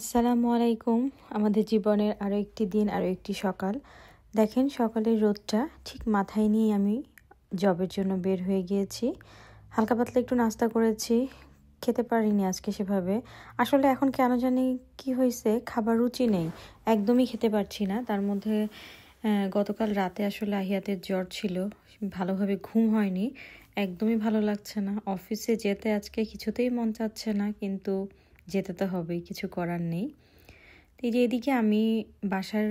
আসসালামু আলাইকুম। আমাদের জীবনের আরও একটি দিন, আরও একটি সকাল। দেখেন, সকালের রোদটা ঠিক মাথায় নিয়ে আমি জবের জন্য বের হয়ে গিয়েছি। হালকা পাতলা একটু নাস্তা করেছি, খেতে পারিনি আজকে সেভাবে। আসলে এখন কেন জানি কি হয়েছে, খাবার রুচি নেই, একদমই খেতে পারছি না। তার মধ্যে গতকাল রাতে আসলে আহিয়াতের জ্বর ছিল, ভালোভাবে ঘুম হয়নি, একদমই ভালো লাগছে না। অফিসে যেতে আজকে কিছুতেই মন চাচ্ছে না, কিন্তু যেতে তো হবেই, কিছু করার নেই। এই যে এদিকে আমি বাসার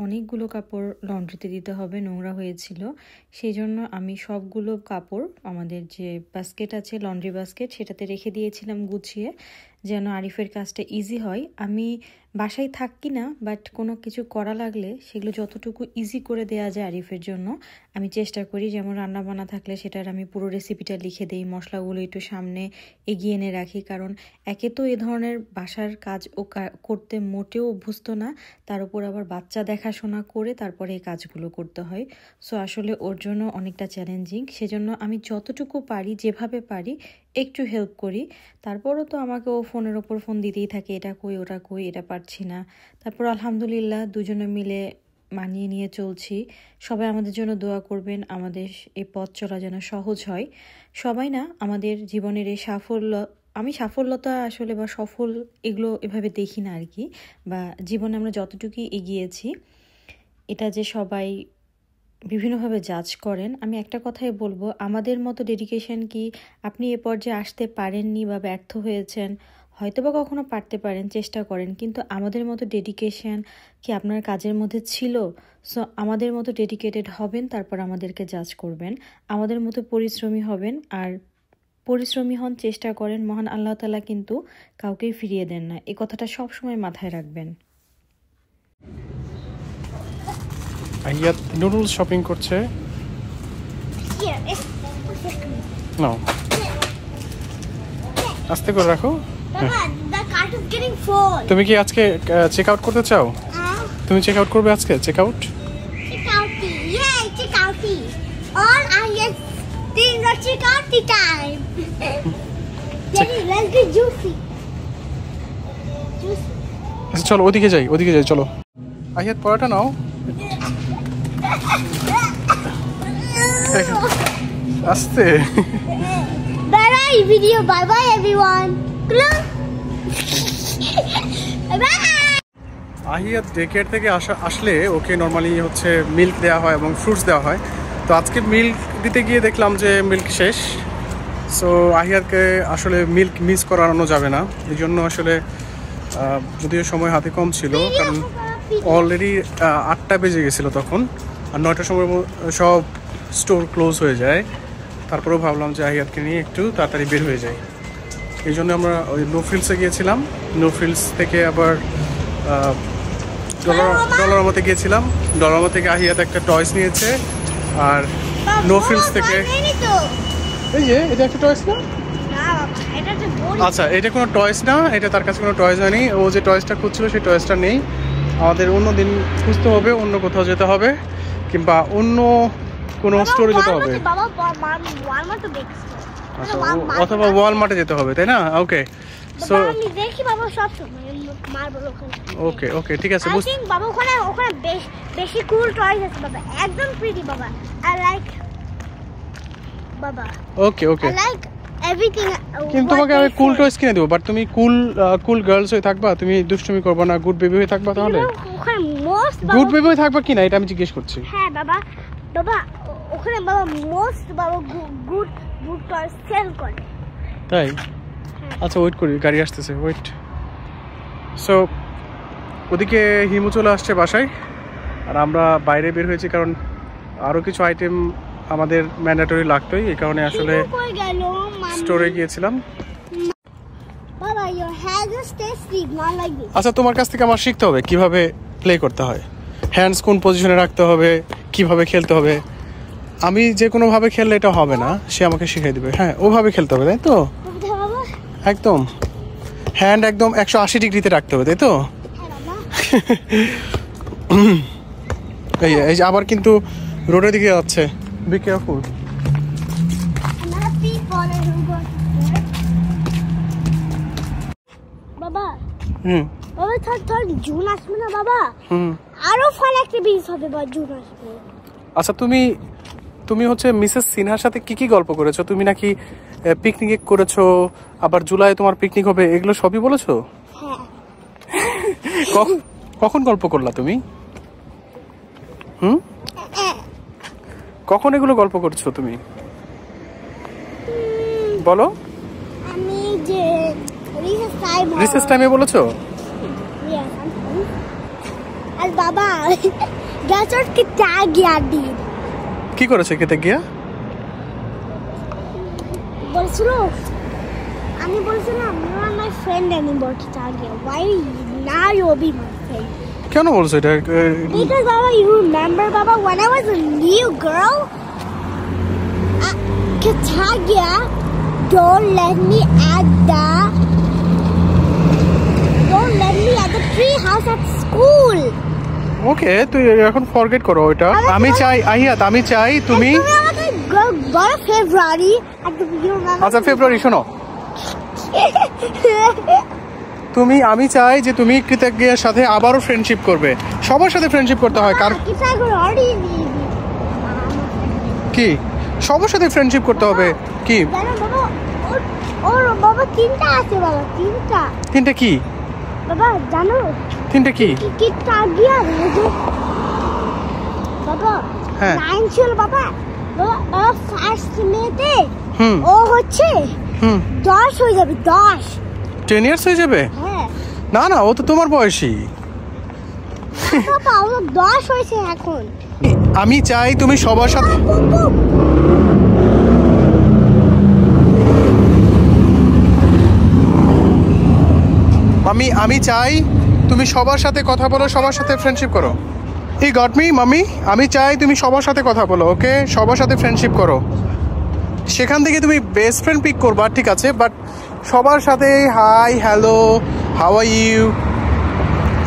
অনেকগুলো কাপড় লন্ড্রিতে দিতে হবে, নোংরা হয়েছিল। সেই জন্য আমি সবগুলো কাপড় আমাদের যে বাস্কেট আছে, লন্ড্রি বাস্কেট, সেটাতে রেখে দিয়েছিলাম গুছিয়ে, যেন আরিফের কাজটা ইজি হয়। আমি বাসায় থাকি না, বাট কোনো কিছু করা লাগলে সেগুলো যতটুকু ইজি করে দেওয়া যায় আরিফের জন্য আমি চেষ্টা করি। যেমন রান্না বান্না থাকলে সেটার আমি পুরো রেসিপিটা লিখে দিই, মশলাগুলো একটু সামনে এগিয়ে এনে রাখি, কারণ একে তো এ ধরনের বাসার কাজ ও করতে মোটেও অভ্যস্ত না, তার উপর আবার বাচ্চা দেখাশোনা করে তারপরে এই কাজগুলো করতে হয়। সো আসলে ওর জন্য অনেকটা চ্যালেঞ্জিং। সেজন্য আমি যতটুকু পারি, যেভাবে পারি একটু হেল্প করি। তারপরও তো আমাকে ও ফোনের ওপর ফোন দিতেই থাকে, এটা কই, ওটা কই, এটা পারছি না। তারপর আলহামদুলিল্লাহ দুজনে মিলে মানিয়ে নিয়ে চলছি। সবাই আমাদের জন্য দোয়া করবেন, আমাদের এই পথ চলা যেন সহজ হয়। সবাই না, আমাদের জীবনের এই সাফল্য, আমি সাফল্যতা আসলে বা সফল এগুলো এভাবে দেখি না আর কি, বা জীবনে আমরা যতটুকুই এগিয়েছি এটা যে সবাই বিভিন্নভাবে জাজ করেন। আমি একটা কথাই বলবো, আমাদের মতো ডেডিকেশন কি আপনি এ পর্যায়ে আসতে পারেননি বা ব্যর্থ হয়েছেন, হয়তো বা কখনো পারতে পারেন, চেষ্টা করেন, কিন্তু আমাদের মতো ডেডিকেশন কি আপনার কাজের মধ্যে ছিল? সো আমাদের মতো ডেডিকেটেড হবেন, তারপর আমাদেরকে জাজ করবেন। আমাদের মতো পরিশ্রমী হবেন, আর পরিশ্রমী হন, চেষ্টা করেন, মহান আল্লাহ তাআলা কিন্তু কাউকেই ফিরিয়ে দেন না। এই কথাটা সবসময় মাথায় রাখবেন। আহিয়াত নুডলস শপিং করছে। নাও, আস্তে করে রাখো। তুমি কি আজকে চেক আউট করতে চাও? তুমি চেক আউট করবে আজকে? চেক আউট চলো, ওদিকে যাই, ওদিকে যাই, চলো। আহিয়াত পড়াটা নাও। আস্তে। Video, bye bye everyone. Ahiyat day care থেকে আসলে ওকে নর্মালি হচ্ছে মিল্ক দেওয়া হয় এবং ফ্রুটস দেওয়া হয়। তো আজকে মিল্ক দিতে গিয়ে দেখলাম যে মিল্ক শেষ। সো আহিয়াতকে আসলে মিল্ক মিস করানো যাবে না, এই জন্য আসলে যদিও সময় হাতে কম ছিল, কারণ অলরেডি 8টা বেজে গেছিলো তখন, আর 9টার সময় সব স্টোর ক্লোজ হয়ে যায়। তারপরেও ভাবলাম যে আহিয়াতকে নিয়ে একটু তাড়াতাড়ি বের হয়ে যায়, এই জন্য আমরা ওই নো ফ্রিলসে গিয়েছিলাম। নো ফ্রিলস থেকে আবার ডলারামা গিয়েছিলাম। ডলারামা থেকে আহিয়াত একটা টয়স নিয়েছে, আর নো ফ্রিলস থেকে এই যে এটা একটা টয়স না। আচ্ছা, এটা কোনো টয়স না, এটা তার কাছে কোনো টয়স হয়নি। ও যে টয়সটা খুঁজছিল সেই টয়সটা নেই। আমাদের অন্য দিন খুঁজতে হবে, অন্য কোথাও যেতে হবে, কিংবা অন্য কোনো স্টোরে যেতে হবে, অথবা ওয়ালমার্টে যেতে হবে, তাই না? ওকে, সো আমি দেখি বাবা সব সময় মার্বেল ওখানে। ওকে ওকে, ঠিক আছে। আই থিং বাবা ওখানে বেশি কুল টয়স আছে বাবা, একদম প্রিটি বাবা। আই লাইক বাবা। ওকে ওকে, আই লাইক এভরিথিং। কিন্তু তোমাকে আমি কুল টয়স কিনে দেবো, বাট তুমি কুল গার্লস হয়ে থাকবা, তুমি দুষ্টুমি করবা না, গুড বেবি হয়ে থাকবা। তাহলে ওখানে মোস্ট গুড বেবি হয়ে থাকবা কিনা এটা আমি জিজ্ঞেস করছি। হ্যাঁ বাবা, বাবা ওখানে বাবা মোস্ট বাবা গুড গুড টয়স সেল করে। তাই? আচ্ছা, ওয়েট করি, গাড়ি আসতেছে, ওয়েট। সো ওদিকে হিমু চলে আসছে বাসায়, আর আমরা বাইরে বের হয়েছি, কারণ আরও কিছু আইটেম আমাদের ম্যান্ডেটরি লাগতোই, এই কারণে আসলে স্টোরে গিয়েছিলাম। বাবা your hands are tasty, not like this. আচ্ছা, তোমার কাছ থেকে আমার শিখতে হবে কিভাবে প্লে করতে হয়, হ্যান্ডস কোন পজিশনে রাখতে হবে, কিভাবে খেলতে হবে। আমি যে কোনোভাবে খেললে এটা হবে না, সে আমাকে শিখিয়ে দেবে। হ্যাঁ, ওভাবে খেলতে হবে, তাই তো? একদম হ্যান্ড একদম 180 ডিগ্রিতে রাখতে হবে, তাই তো? এই যে আবার কিন্তু রোডের দিকে যাচ্ছে, বি কেয়ারফুল। বাবা হুম, বাবা ধর জুন আসবে না বাবা, আরো ফান অ্যাক্টিভিটিস হবে বা জুন আসবে। আচ্ছা তুমি হচ্ছে মিসেস সিনহার সাথে কি কি গল্প করেছো? তুমি নাকি পিকনিক করেছো, আবার জুলাই তোমার পিকনিক হবে, এগুলো সবই বলেছো? হ্যাঁ। কখন গল্প করলা তুমি? কখন এগুলো গল্প করছো তুমি বলো? আমি যে রিসেস টাইমে বলেছো? আর বাবা গ্যাসট কি টা গিয়া দি কি করেছে খেতে গিয়া? বলছিল, আমি বলছিলাম you are my friend anymore কি টা গিয়া, why now you be my friend? কেন বলছো এটা? Because Baba, you remember Baba, when I was a new girl, Katagya don't let me at the tree house at school. ওকে, তুই এখন forget করো ওটা। আমি চাই আহিয়াত, আমি চাই তুমি ফেব্রুয়ারি। আচ্ছা ফেব্রুয়ারি শোনো, আমি চাই যে তুমি কৃতজ্ঞের সাথে আবারও ফ্রেন্ডশিপ করবে। সবার সাথে ফ্রেন্ডশিপ করতে হয়, কারণ কি সবার সাথে ফ্রেন্ডশিপ করতে হবে। কি ওর বাবা তিনটা আছে বাবা, তিনটা কি বাবা জানো? তিনটা কি টাগিয়া বাবা? হ্যাঁ 9 ছিল বাবা। বাবা ফার্স্ট মেতে ও হচ্ছে 10 হয়ে যাবে, 10 ইয়ার্স হয়ে যাবে। হ্যাঁ না না, ও তো তোমার বয়সী। বাবা ও 10 হয়েছে এখন। আমি চাই তুমি সবার সাথে আমি চাই তুমি সবার সাথে কথা বলো, সবার সাথে ফ্রেন্ডশিপ করো। ই গট মি মাম্মি? আমি চাই তুমি সবার সাথে কথা বলো, ওকে? সবার সাথে ফ্রেন্ডশিপ করো, সেখান থেকে তুমি বেস্ট ফ্রেন্ড পিক করবা, ঠিক আছে? বাট সবার সাথে hi hello how are you,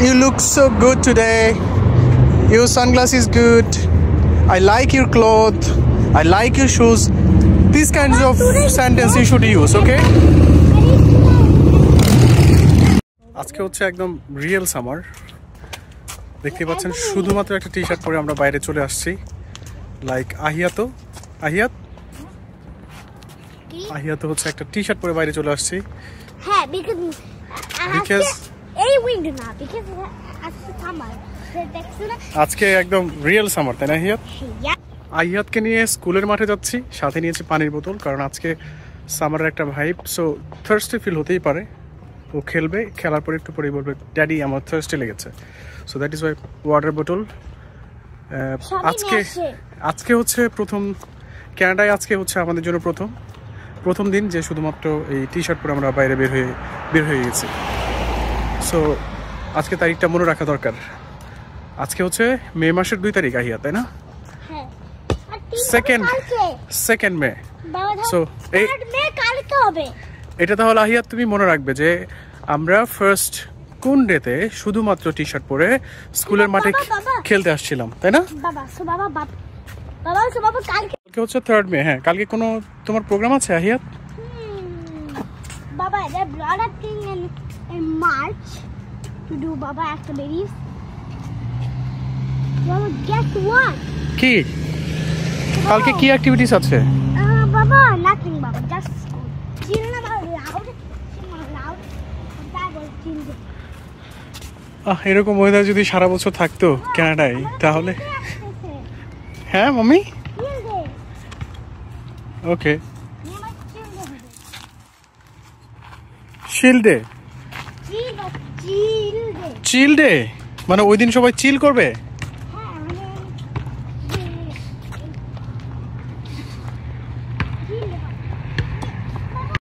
you look so good today, your sunglass is good, I like your clothes, I like your shoes. These kinds of sentence you should use, okay? আজকে হচ্ছে একদম real summer, দেখতে পাচ্ছেন। শুধুমাত্র একটা T shirt পরে আমরা বাইরে চলে আসছি। লাইক আহিয়াত হচ্ছে একটা টি শার্ট পরে বাইরে চলে আসছি। হ্যাঁ, because এই উইন্ডো না, because আজকে সামার, আজকে একদম রিয়েল সামার, তাই না আহিয়াত? আহিয়াতকে নিয়ে স্কুলের মাঠে যাচ্ছি, সাথে নিয়েছি পানির বোতল, কারণ আজকে সামারের একটা ভাইব, সো থার্স্টে ফিল হতেই পারে। ও খেলবে, খেলার পরে একটু পরেই বলবে ড্যাডি আমার থার্স্টে লেগেছে, so that is Y water বোতল। আজকে হচ্ছে প্রথম ক্যানাডায়, আজকে হচ্ছে আমাদের জন্য প্রথম দিন যে শুধুমাত্র এই টি শার্ট পরে আমরা বাইরে বের হয়ে গেছি। সো আজকে তারিখটা মনে রাখা দরকার। আজকে হচ্ছে মে মাসের 2 তারিখ আহিয়া, তাই না? সেকেন্ড মে। সো এটা তাহলে আহিয়া তুমি মনে রাখবে যে আমরা ফার্স্ট কোন ডেতে শুধুমাত্র টি শার্ট পরে স্কুলের মাঠে খেলতে আসছিলাম, তাই না? কালকে হচ্ছে 3rd মে। হ্যাঁ, কালকে কোনো তোমার প্রোগ্রাম আছে আহিয়া? বাবা there are a lot of things in March to do baba activities. Baba guess what? কি কালকে কি অ্যাক্টিভিটিস আছে? বাবা nothing baba, just school. Chill na loud. এরকম ওয়েদার যদি সারা বছর থাকতো কানাডায় তাহলে। হ্যাঁ মাম্মি, ওকে। চিল ডে মানে ওই দিন সবাই চিল করবে।